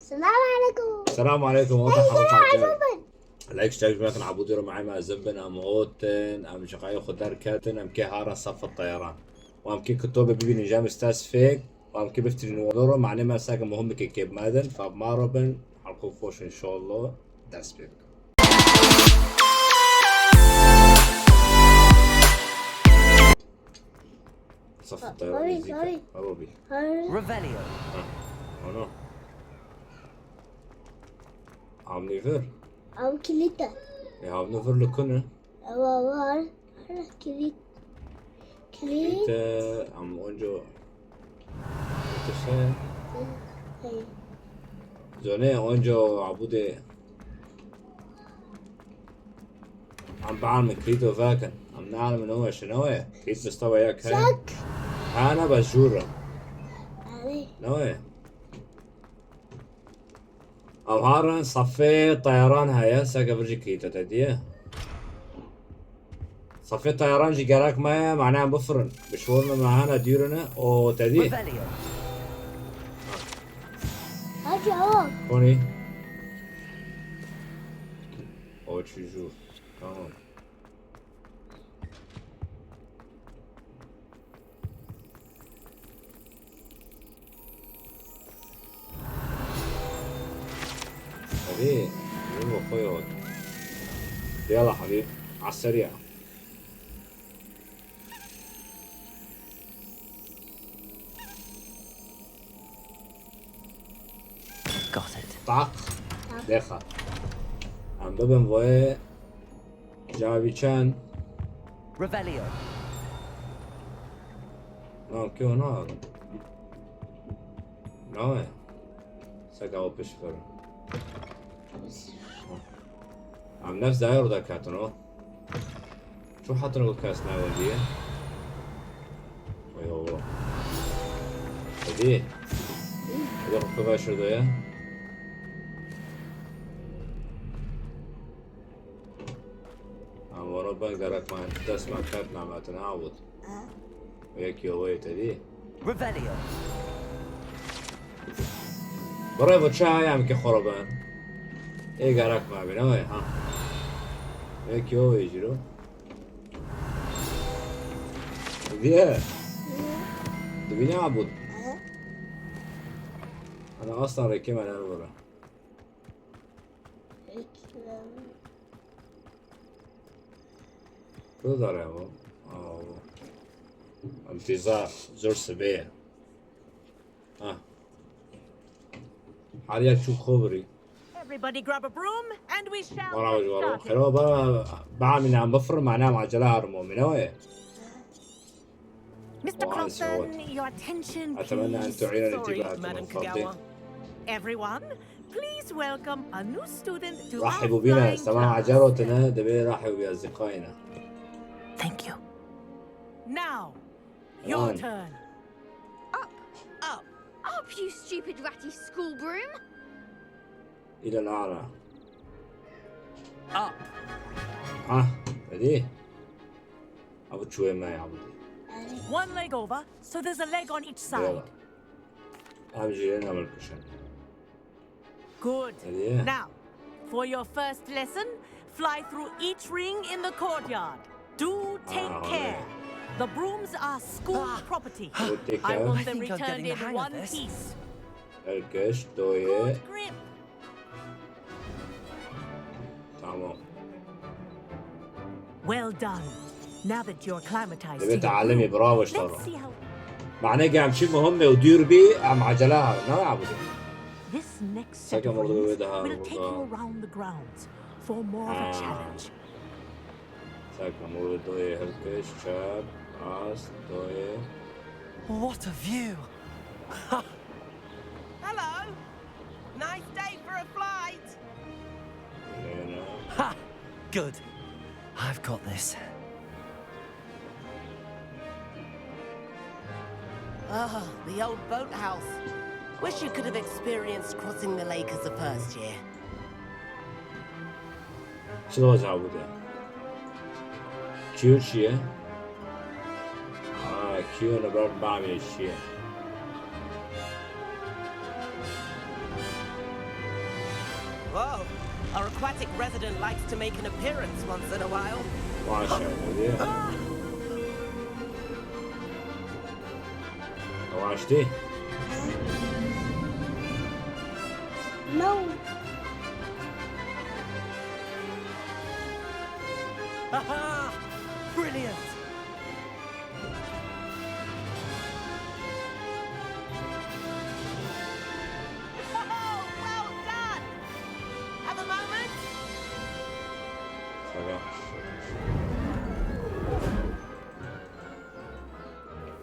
السلام عليكم وطن حضرتك. لايك اشترك بقناة عبودي معي مع زبن ام اوتن ام شقاي خدار كاتن ام كي هارا صف الطيران وام كي كتوبة بيبي نجام استاس فيك وام كي بفتري نورو معني ما ساقا مهم كي كيب مادن فما روبن حلقو فوش ان شاء الله داس فيك صف الطيران زيكا روبي Revelio. no عم نيفر Am kilita. عم نيفر لكنا Awal. Kilit. انت عم انجو تخيل Hey. زوني انجو عبودي عم بعمل كريتو فاكن عم نعلم انه هو شنو كريت مستوى ياك هاي Sak. انا بجورة Ali. نوي او هارن صفي طيران هاي ساقا برجي كريتو تديه صفي طيران جي قراك مايا معناها بفرن بشورنا معانا ديورنا او تديه Revelio. Hadi awal. كوني او تشوجور تمام حبيبي يلا اخويا هون يلا حبيبي على السريع Got it. طاق دخل عم ببن بوي جابي كان Revelio. نعم كيو نار نعم ساقا وبشفر عم نفس داير دا كاتنو شو حاطن نقول كاس ناودية وي هو هدي هدي خفة باشر دويا عم وربا قالك ما تسمع كاتنا ما تنعوض وياك يويت هدي Revelio. بريفو تشاي عم كي خربان ايه قالك ما بينوي ها وياك يوي يجرو هدي تبيني عبود انا اصلا ركيم على الورا تقدر يا ابو انتظار زور سبيع حاليا تشوف خبري Everybody grab a broom and we shall ورا get ورا started. حلوة بقى بعمل عم بفرم معناها معجلة هرمو من وين Mr. وعن سواد. Crofton, your attention, أتمنى أن please. تعين Sorry, انتباهكم Madam من فضلك. Kagawa. Everyone, please welcome a new student to our رحبوا بنا flying سماع class. جروتنا دبي رحبوا بأصدقائنا Thank you. Now, your Fine. turn. Up, you stupid ratty school broom! إلى الأعلى Up. هدي أبو شوي ما يعبد One leg over, so there's a leg on each يلا side. أهم شيء لنا بالكشن Good. هدي Now, for your first lesson, fly through each ring in the courtyard. Do take care. The brooms are school property. ودي I كيف want them I think I'm returned getting in the hang of one this. piece. الكش دوية Good grip. تمام Well done. Now that you're acclimatized to دبي your تعلمي broom, برافو let's اشتغل see how معناه قام شيء مهمة ودير بي عم عجلها ما يعبد this next set Second of one, rings the will take you around the grounds for more of a challenge. ساكا مو دوية هلكش شاب راس دوية What a view. Hello. Nice day for a flight. هنا Ha! Good. I've got this. Oh, the old boathouse. Wish you could have experienced crossing the lake as a first year. شنو تعبده كيو شيء كيو أنا بعمل الشيء Whoa. Our aquatic resident likes to make an appearance once in a while. ما شاء الله. واش دي؟ No. Haha! Brilliant! Oh, well done! Have a moment? سلام.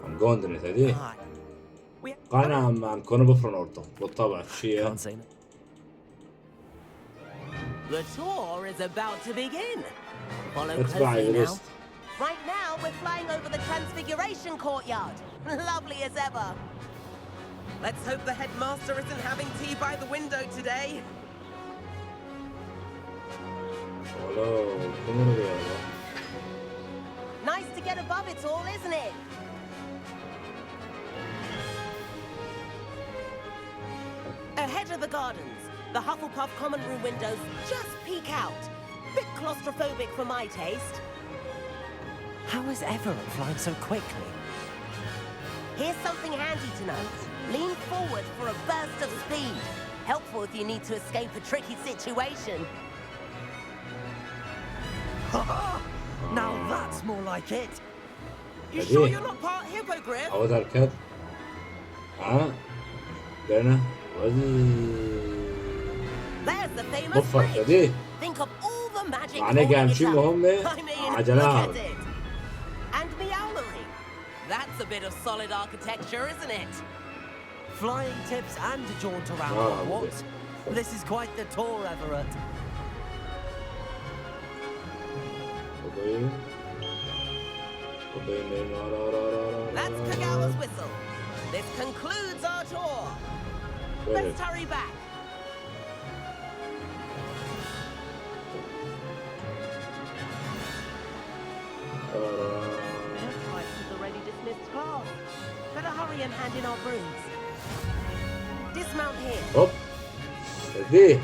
I'm going to نتادي. Hi. We قانا عم كنا بفرن أرضه بالطبع شيء. can't say no. The tour is about to begin. Follow Let's buy closely now. this. Right now, we're flying over the Transfiguration Courtyard. Lovely as ever. Let's hope the headmaster isn't having tea by the window today. Hello, come on over. Nice to get above it all, isn't it? Ahead of the gardens, the Hufflepuff common room windows just peek out. Bit claustrophobic for my taste. How is Everett flying so quickly? Here's something handy to know. Lean forward for a burst of speed. Helpful if you need to escape a tricky situation. Now that's more like it. You Ready? sure you're not part hippogriff? عود الكد. لنا There's the famous بفر bridge. كدي. Think of all the magic معناه holding قاعد it نشيل up. مهمة I mean, عجلات. look at it. And Meowlery. That's a bit of solid architecture, isn't it? Flying tips and a jaunt around Ah, Hogwarts. This is quite the tour, Everett. That's Kagawa's whistle. This concludes our tour. Let's hurry back. Right to the already dismissed class. Better hurry and hand in our brooms. Dismount here. هوب كدي.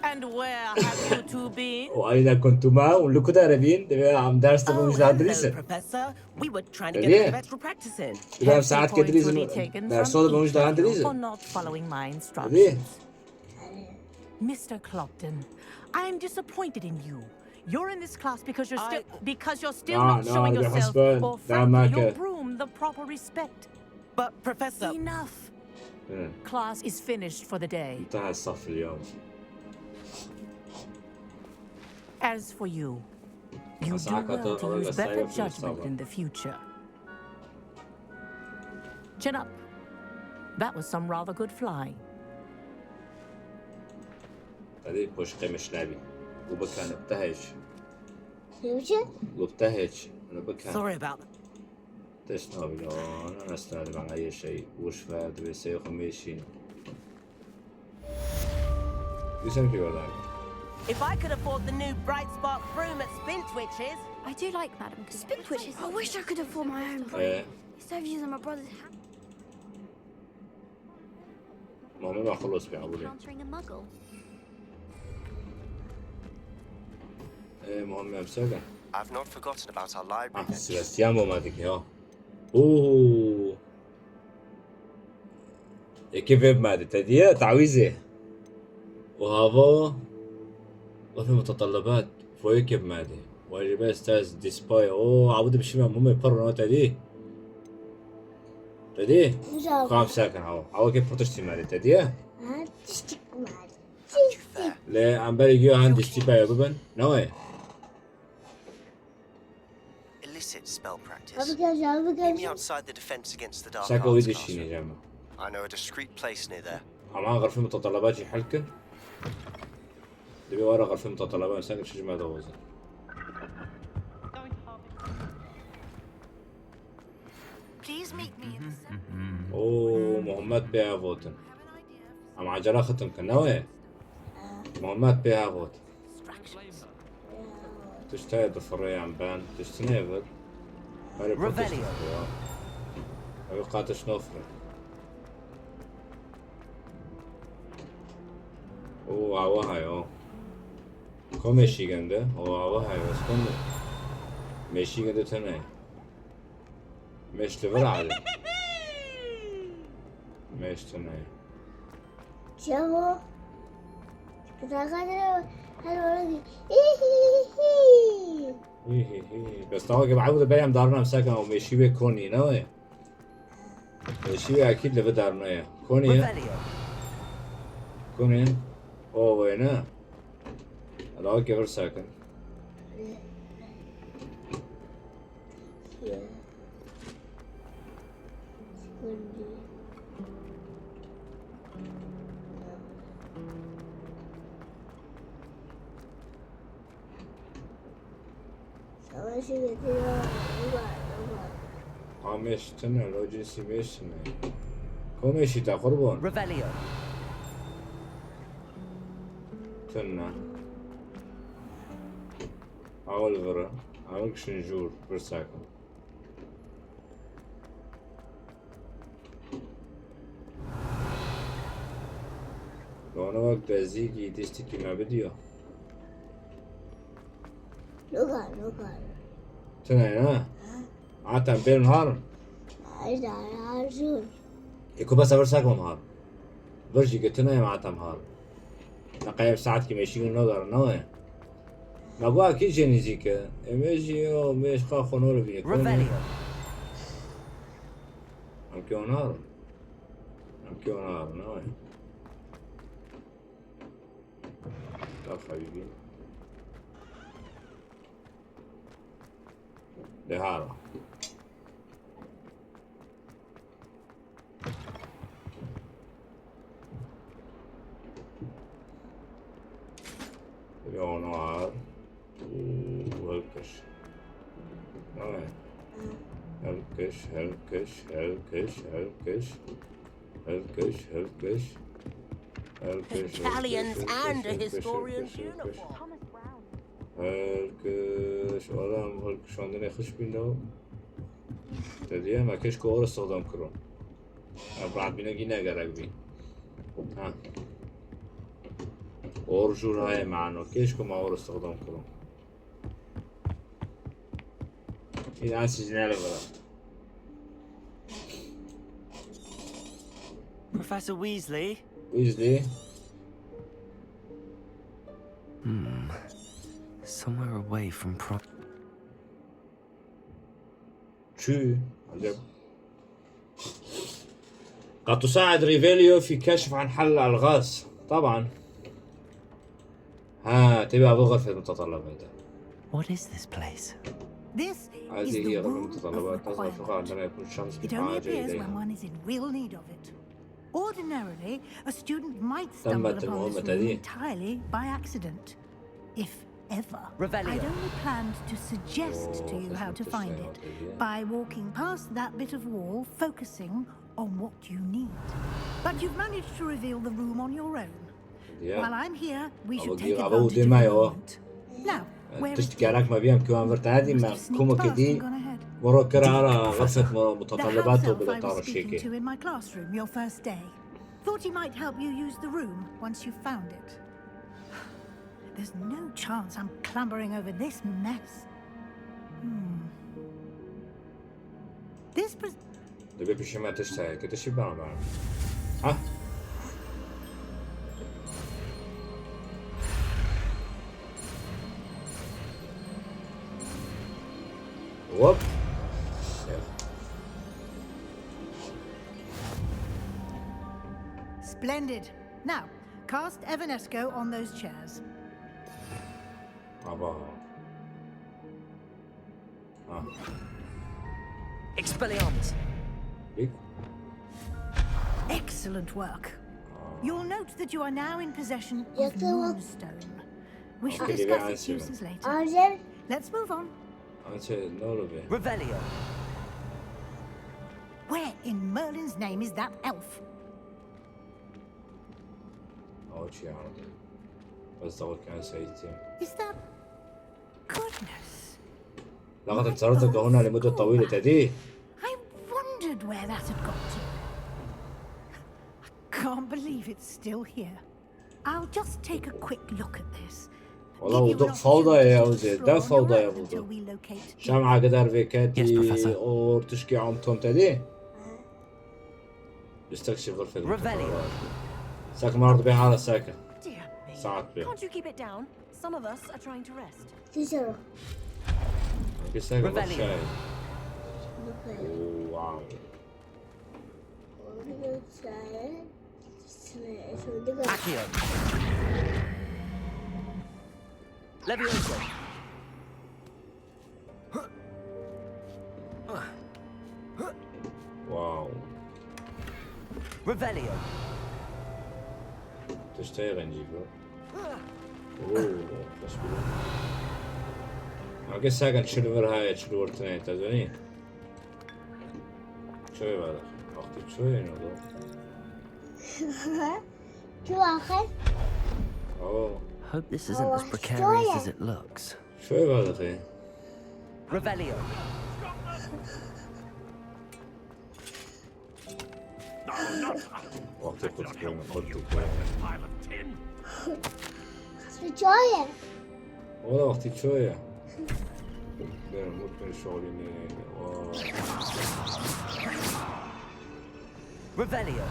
And where have you two been? وأين كنتما ولكم تعرفين عم درس Oh, مش hello, درس. Professor. We were trying to get Yeah. a bit of extra practice in. إذا ساعات Hefty كدريس points will be taken درس from مش each of you درس. for not following my كدي. instructions. Mr. Clopton, I am disappointed in you. You're in this class because you're still Ah, not no, showing أنا yourself بحسبان. or لا، ما frankly your كان. broom the proper respect. But, Professor, Enough. Class is finished for the day. انتهى الصف اليوم. As for you, you do أسعاك well to أتوقع use better السيف في judgment المستقبل. in the future. Chin up. That was some rather good flying. هذه بوش قمش نبي. وبكان ابتهج. Future? وابتهج. أنا بكان. sorry about that. تشنو بلون أنا أستعد عن أي شيء وش فاد بيسيخ ميشين. يسمى كي ولا؟ If I could afford the new Bright Spark broom at Spintwitches, I do like Madam Spintwitches. I wish I could afford my own broom. إيه. Instead of using my brother's hand ما هم ما خلص بيعبولي. countering a muggle. إيه مهم أمسكه. I've not forgotten about our library. سباستيان مو مادك ها. أوه. كيف مادي تديه تعويذة. وهذا وفي متطلبات فوق كيف مادي. واجبات استاذ ديسباي. أوه عبود بشمع مهم يبرر تديه. تديه. قام ساكن هاو. هاو كيف بروتشتي مادي تديه. تشتك معي. لا عم بالي جيو عندي استيباي ببن. نوي. Illicit spell practice. أبغى Meet me outside the defense against the dark ساكا arts ويدي classroom. الشيء يا جماعة. I know a discreet place near there. عم غرفة متطلبات يحلكن. دبي ورا غرفة متطلبات ساكن شو جماعة دوزة. Please meet me in the center. اوه مهمات بيها فوتن. عم عجلة ختم كناوي. مهمات بيها فوتن. تشتهي ضفرية عم بان تشتنيفد. Revelio. أبي قاتش نوفر. 오아와하요. 거메시간데 오아와하요. 스콘 메시간데 تنه. مش تبرع مش تنه. شافوا كده خدوا هالولد بس طبعا جاب عودة بيعم دارنا مساكن او مشي كوني نوي. مشي اكيد اللي بدارنا كوني Revelio. كوني او وينه هذا كيف ساكن مش تنه لو جنسي مش تنه كوميشي تا قربون Revelio. تنه أول غرة أول شنجور برساكن لو أنا وقت أزيجي تشتكي ما بديو نقال تنه عتم بين نهار عايز عارجون يكون بس برساكن نهار برجي قلت لنا مع تمهار نقيم ساعات كي ماشي نقدر نوع ما بقى كل شيء نزيك ماشي او مش خاخو نور بيه Revelio. ام كيونار نوع لا حبيبي دهارة ليونار وهلكش نوع هلكش Italians and a historian's uniform. هلكش آدم هلكش عندنا يخش بينه تدري ما كش كور استخدام كرو بعد بينا جينا جرق بي ها اور جور هاي معنا كيش كم اور استخدام كرو این عکس جناله برام Professor Weasley. ویزلی Somewhere away from شو عجب قد تساعد ريفيليو في كشف عن حل الألغاز طبعا ها تبقى بغرفة المتطلبات What is this place? This is هذه the هي غرفة room of المتطلبات نظرا requirement. فقط عندما يكون الشخص It only بحاجة appears when إليها one is in real need of it. Ordinarily, a student might تمت stumble upon this المهمة room هذه. entirely by accident, if ever. Revelio. I'd only planned to suggest to you how to find it by walking past that bit of wall, focusing on what you need. But you've managed to reveal the room on your own. While I'm here, we should take أبغى advantage of دي the معي أهو. moment. Now, where is تشتكي عليك ما بيهم كمان فرت هذه Must ما have sneaked كوما past كدي and gone ahead. ورا كرة على غرفة The house متطلباته elf I بلا was طار speaking الشيكي to in my classroom your first day. Thought he might help you use the room once you found it. There's no chance I'm clambering over this mess. This ده بيبي ما تشتهي كده شي بعمل ها ووب Splendid. Now, cast Evanesco on those chairs. أبا ها Expelliarmus. بيك Excellent work. You'll note that you are now in possession of Yes, I will. Moonstone. We shall Okay, discuss yeah, I its see. uses later. عارجل Let's move on. أنت نولوبي Revelio. Where in Merlin's name is that elf? أول شي عربي بس أول كان سيتي Is that... Goodness. لقد انتظرتك هنا لمدة طويلة تدي I wondered where that had got to. I can't believe it's still here. I'll just take a quick look at this. والله Give you an وضوء فوضى يا opportunity to وزيد explore ده on فوضى your يا own until وضوء we locate شمعة قدر Yes, فيكاتي Professor. اور تشكي عمتهم تدي يستكشف غرفة Revelio. ساكن مرض بها على ساكن Dear me. ساعات بها Can't you keep it down? Some of us are trying to rest. تجرب ساكن Revelio. شاي نقل واو Accio. Levioso. واو Revelio. تشتغل نجيبه اوه بس بلو ما قد ساكن شلور هاي شلور تنين تدرين شوي بعد وقتك شوي نوضو شو آخر؟ اوه Hope this isn't as precarious as it looks. شوي بعد اخي Revelio. وقتك كنت كوين قلت شوية والله وقتك شوية ممكن شغلي Revelio.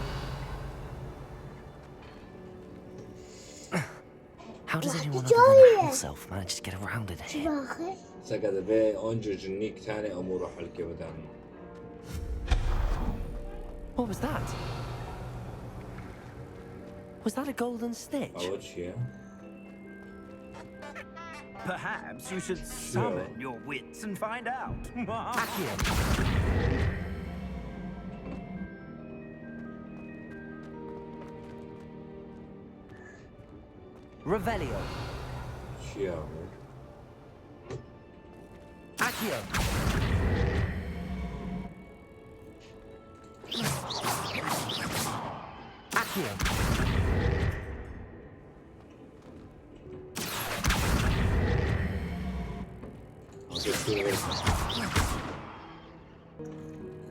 How does anyone other than himself manage to get around it شو here? آخر؟ سقد بي انجو جنيك تاني امور روح الكي بداني What was that? Was that a golden stitch? اول شيء Perhaps you should summon your wits and find out. Accio. Revelio. شيء اول Accio. Accio.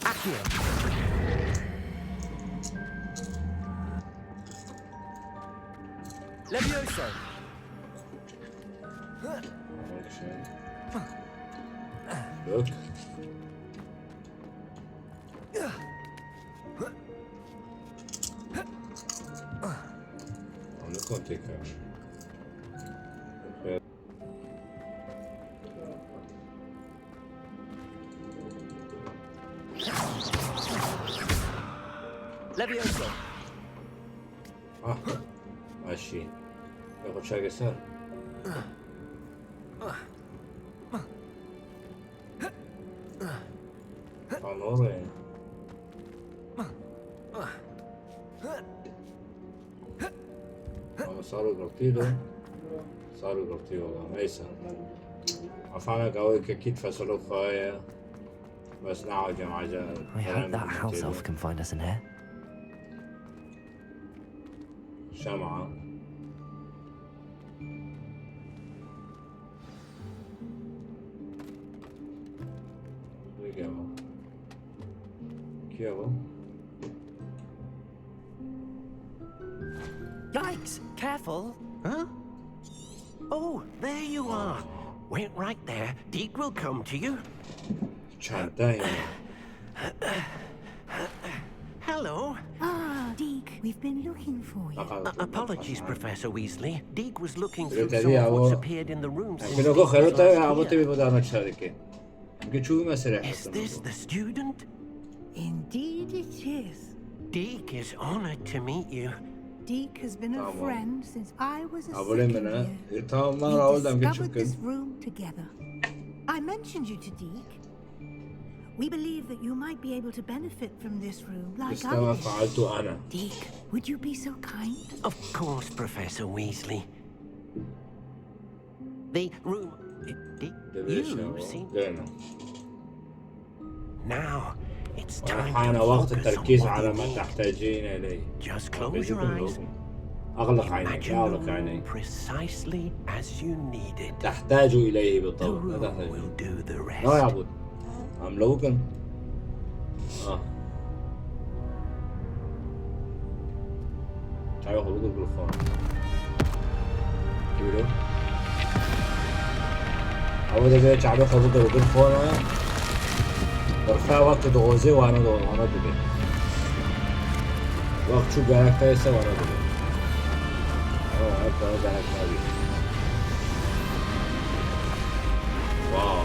Accio. Levioso. Look. I'm not gonna take her. Levioso. ماشي ياخد شاي يسار نورين صاروا قلتيله صاروا قلتيه والله ميسا عفانا قوي اكيد فصلوا خايا بس نعو جماعة I hope that house elf can find us in here. شمعة رجعوا كيفو Yikes! Careful! Huh? Oh, there you are. Wait right there. Deke will come to you. شانتاين Hello. Ah, Deke, we've been looking for you. Apologies, Professor Weasley. Deke was looking Pero through te some digo, of what's vos- appeared in the room since كنا Deke coger was otra vez last a vos te here. vivo dar una شركة يمكن تشوفي ما سريع Is this the student? Indeed it is. Deke is honored to meet you. Deke has been a Tamam. friend since I was a أقولين second منها year. tamam We مرة أولى يمكن discovered this تشوفك room together. I mentioned you to Deke. We believe that you might be able to benefit from this room like بس I ما did. فعلته أنا Deke, would you be so kind? Of course, Professor Weasley. The room. You seem. قلنا Now, it's time حان to وقت focus on التركيز what على you ما need. تحتاجين إليه Just close your eyes. أغلق عينيك Imagine يا the أغلق room عينيك precisely as you need it. تحتاج إليه The بالطبع room لا تحتاج will do the لا يا rest. عبود I'm looking تعالوا خلوك بالفون حلو أول ده شعبي خذوا ده بالفونا برفع وقت دوغوزي وأنا دبي وقت شو قالك تيسا وأنا دبي أبغى قالك نبي واو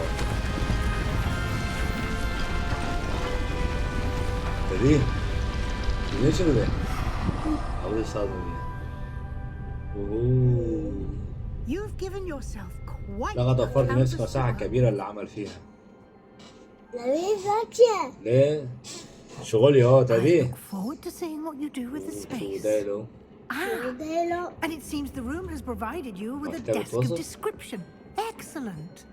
تدي ليش كده أول صادمني أوه You've given yourself quite لقد وفرت the نفس amount of مساحة time. كبيرة للعمل فيها ليه ذاك؟ ليه؟ شغلي اهو I تبي look forward to seeing what you do with the space. ودايلو And it seems the room has provided you with a مكتبة desk of وظف. description. Excellent.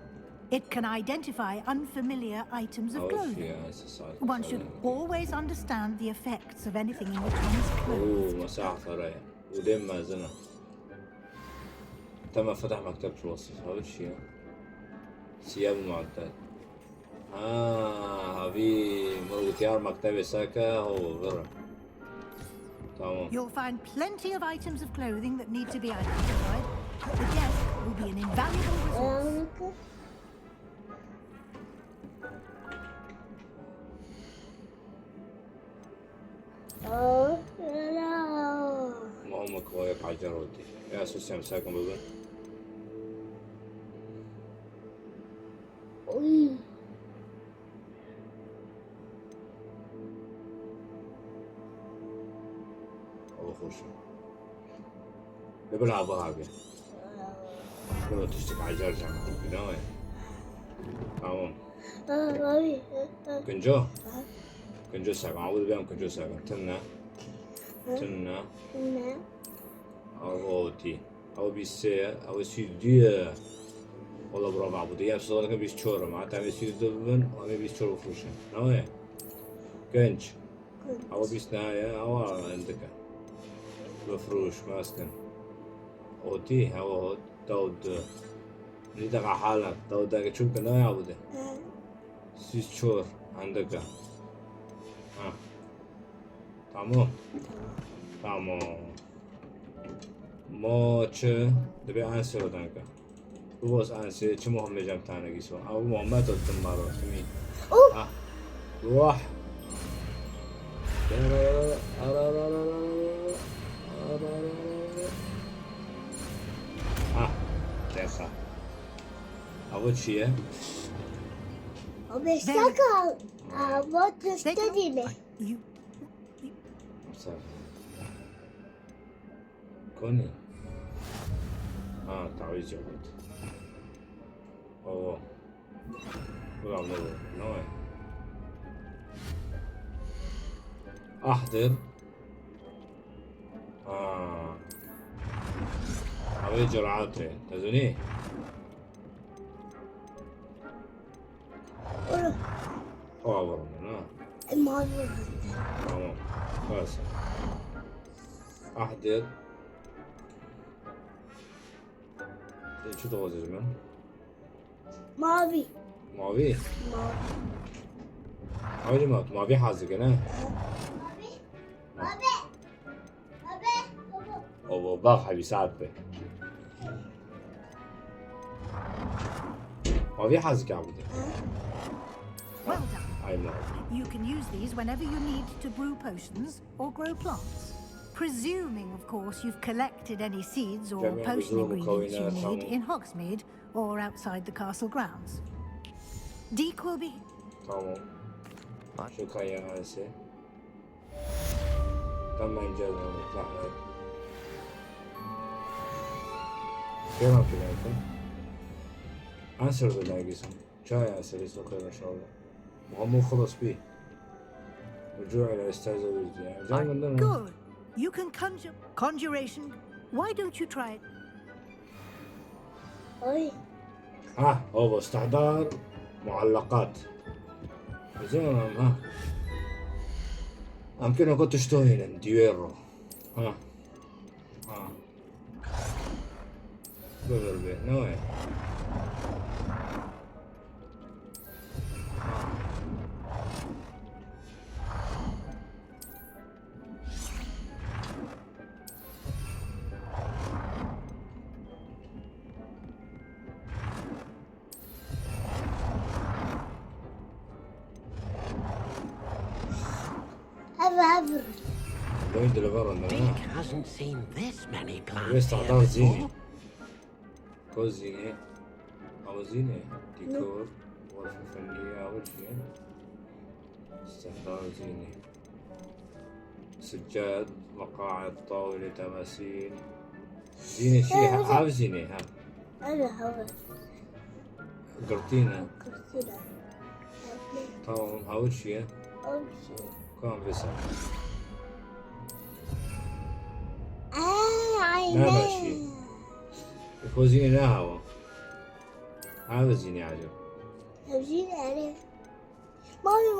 It can identify unfamiliar items of أول clothing. شيء أساسات One should always understand the effects of anything in which one is clothed. أوه مساحة ثرية ودين مازنة تم فتح مكتبة الوصف أول شيء ثياب المعدات هذه مرغتيار مكتبة ساكا هو غيره تمام You'll find plenty of items of clothing that need to be identified. The desk will be an invaluable resource. ما هم كوايك عجر ودي يا سوسي مساكم بابا أبو خوشي ببلع بهاقي كله تشتك عجر جامعة بناوي تمام كنجو ساقم عود بيام كنجو ساقم تنا أغوتي أو بيسي أو سيدي والله برافو عبودي يا صدق بيس تشورا معناتها بيس يدبن وأنا بيس تشورا فروشة نوعي كنج أو بيس نهاية أو عندك بفروش ماسكن أوتي أو داود نيتك حالك داود شو كنا يا عبودي سيس تشور عندك تمام ماچه دبی انسی رو دنگه او باز انسی چه مهمه جمع تنگی سو او محمد دادتن مرا تمی روح دقیقه او چیه؟ بشتغل ما تستدينه You كوني تعويض يعود اوه بلعب نوعي احضر عملية جرعاتي تزني عبر ما تمام خلاص احضر شو تغوز يا جماعة؟ ماضي ماضي هاي ماضي حازق انا او باغ حبي ساعد به ماضي حازق يا عبودي well done. هاي ماضي You can use these whenever you need to brew potions or grow plants. Presuming, of course, you've collected any seeds or جميع potion بذور ingredients you مكونات need in Hogsmeade or outside the castle grounds. Deek will be... تمام شكرا يا انسي تم انجاز المطلع كيف عم تلاقي انسر بلاقي اسم جاي انسر يسوق ان شاء الله وهم خلص بيه رجوع الى استاذ وجدي يعني زي ما قلنا Good. You can conjure... Conjuration. Why don't you try it? أوي هو استحضار معلقات زين يمكن كنت تشتهي ديويرو قبل نوعي فابر وين دليفر Dick عندنا؟ hasn't seen this many plants بس here تعطاه زينة. before. كو زينة أو زينة ديكور غرفة فنية أول شيء استحضار زينة سجاد مقاعد طاولة تماثيل زينة شيء هاو زينة ها انا هو قرطينة كرتنا طاولة هاو شيء اول شيء كان بس ما عيني ماشي كو زينة لا هوا هذا زينة عجب همشي عليه مامي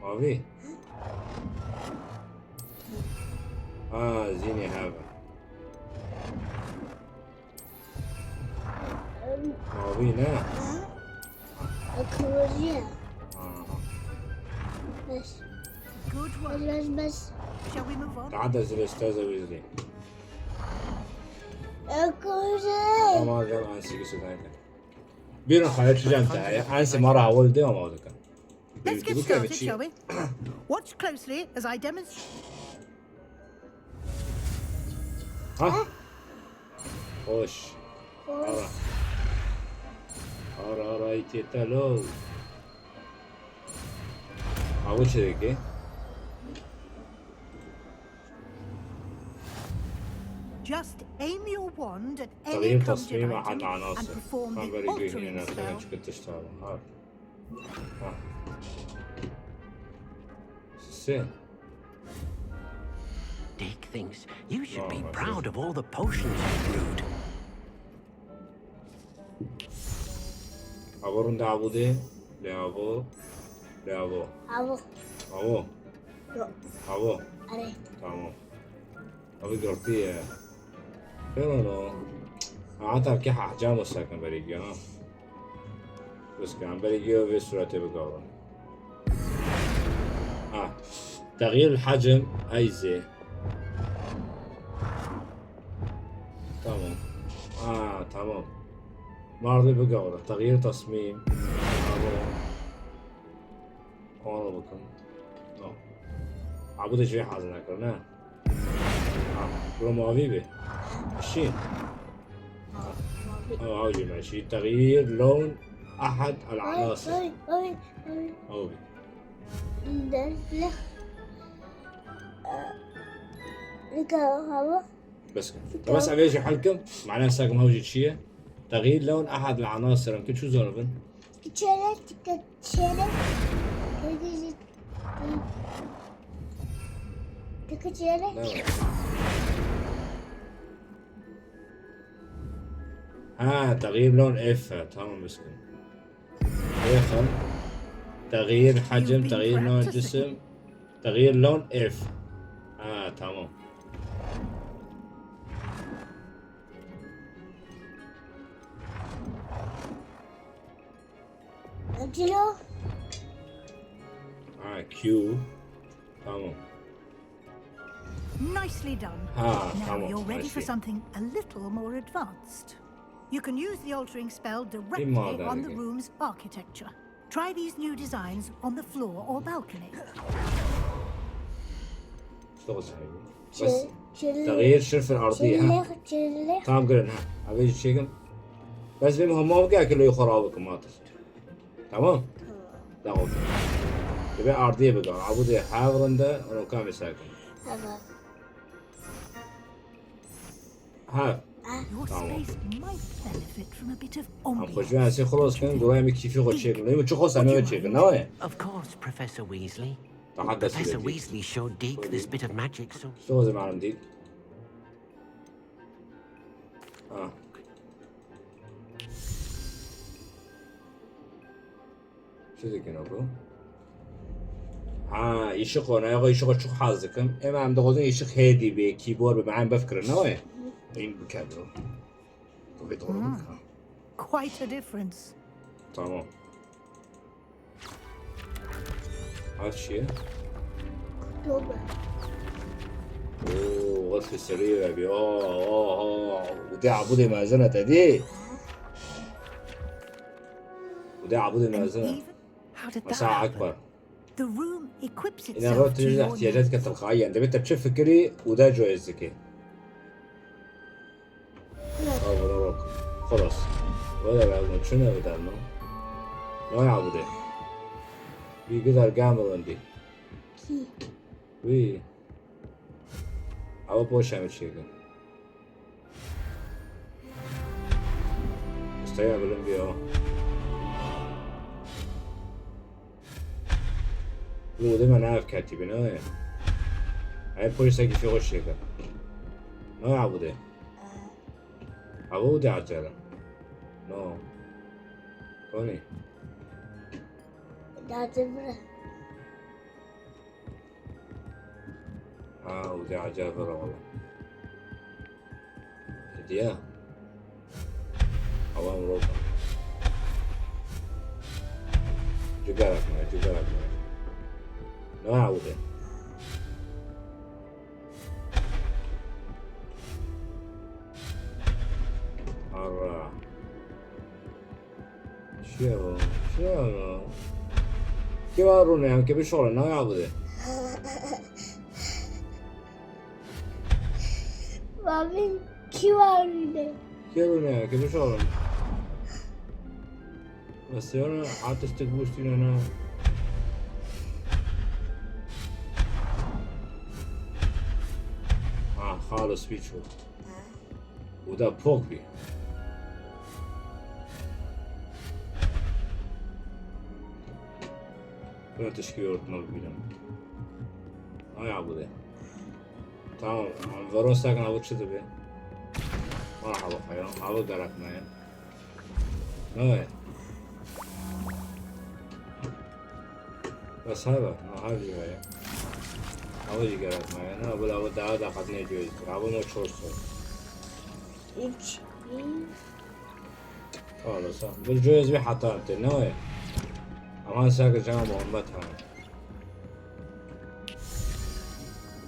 ما في زينة هذا ما في لا الكروزية بس Good one. بس Shall we move on? تعدت الأستاذة ويزلي الكروزية ما قال أنسي قصة ثانية بيرن خالد شو جانتها أنسي مرة ولدي وما ذكر Let's get started, shall we? Watch closely as I demonstrate. ها خوش أرى رأيت تلو أول شيء ذيك Just aim your wand at any تغيير conjured تصميم أحد item and العناصر perform ما the بريقي altering هنا خلينا spell. نشوف تشتغل ها سين Dick thinks you should be Oh, my proud of all the potions you brewed. أبورن دعبودين لأبو أبو أبو لا أبو عليه تمام أبي قرطية فينو عطا كيح أحجام الساكن بريقي ها بس كان بريقي وفي سورة بقورن تغيير الحجم أيزي تمام تمام مرضي بقورة تغيير تصميم أبو بكم عبود شوي حاضر نكرنا برو معبيبي ماشي عاوجي ماشي تغيير لون أحد العناصر أوبي لا لك هوا بس كده بس أبيجي حلكم معناه ساكم هوجي شيء تغيير لون أحد العناصر يمكن شو زوربن كتشيلة تغيير لون اف تمام مسكين داخل تغيير حجم تغيير نوع الجسم تغيير لون اف تمام أجلو كيو تمام Nicely done. Ah, Now come on, you're ready for nicely. something a little more advanced. You can use the altering spell directly more than on the again. room's architecture. Try these new designs on the floor or balcony. اشتغل صحيح بس تغيير شرف الأرضية شلخ تمام قلنا أبيجي شيء بس بيهم ما بقى كله يخرابكم ما تمام لا هو تبي أرضية بقى عبودي حاضرنده أنا كامل ساكن ها Your Tamam. space might benefit from a bit of هم ambience. خوش بيان خلاص كان قرايم كيف يخد شيء ليه شو خلاص أنا شيء نوعه Of course, Professor Weasley. تحدث Professor إلى Weasley showed Dick this bit of magic, so شو زي ما عندي شو ذي كنا بو يشق أنا يغى يشق شو حازكم إما عم دخلين يشق هادي بكيبورد بمعان بفكر نوعه إن بكابرو طبي طول Quite a difference. تمام هذا الشيء توبة اوه غرفة السرير يا بي ودي عبودي مازنة دي ودي عبودي And مازنة even how did that مساحة happen? أكبر The room equips إذا رحت itself to تجد your احتياجاتك needs. التلقائية، أنت بدك تشوف فكري وده جوازك. مبروك. خلاص. ولا بعد شنو بدل ما يعبده. بيقدر كامل عندي. كي وي. أو بوش عمل شيء. استيعب الانبياء. لو ده ما نعرف كاتبين هاي. هاي بوش ساكي في غش شيء. ما يعبده. عبودي عجلة. نو. كوني. دا تبرة ودي عجلة برا والله. هدية. عوام روبا. جبالك معي. لا عودة. مرة. شو كيف أرونا يعني كيف شغل لا عودة. بابين كي وارده كيف أرونا كيف شغل. بس أنا عاد استقبوشتين أنا. خالص بيشو. وده بوكبي. كنا تشكيل نلبينا. ما يعبده. تمام. فرون ساكن أبوك شو تبي؟ مرحبا خير. أبوك درك معي. نوي. بس هذا هاي. أول جرات معي أنا أقول أود هذا أخذني جوز. أبو ما تشوف إيش خلاص بالجوز بحطها أنت نوي. أمان ساكن جامع مهمتها.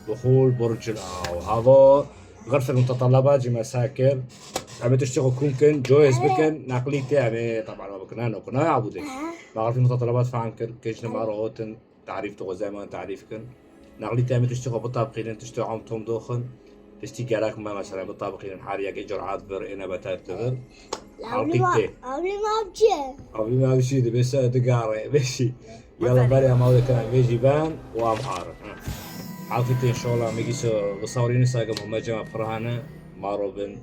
دخول برج الآو. هذا غرفة المتطلبات جي مساكن. عم تشتغل ممكن جوز بكن نقليتي عم طبعا ما بكنا نكون يا عبودي. غرفة المتطلبات فاهم كيش نماروتن تعريف تو زي ما تعريفكن. نقليتي عم تشتغل بالطابقين تشتغل عم توم دوخن. تشتي جراك ما مثلا بالطابقين حاريك جرعات بر إنا بتات تغر. قبل ما أبجي قبل ما أمشي دي بس دقارة بشي. يلا بري ما ودك أنا بيجي بان وأمحار. حالتي إن شاء الله ميجي سو بصورين ساقم هم جماعة فرهانة مارو بن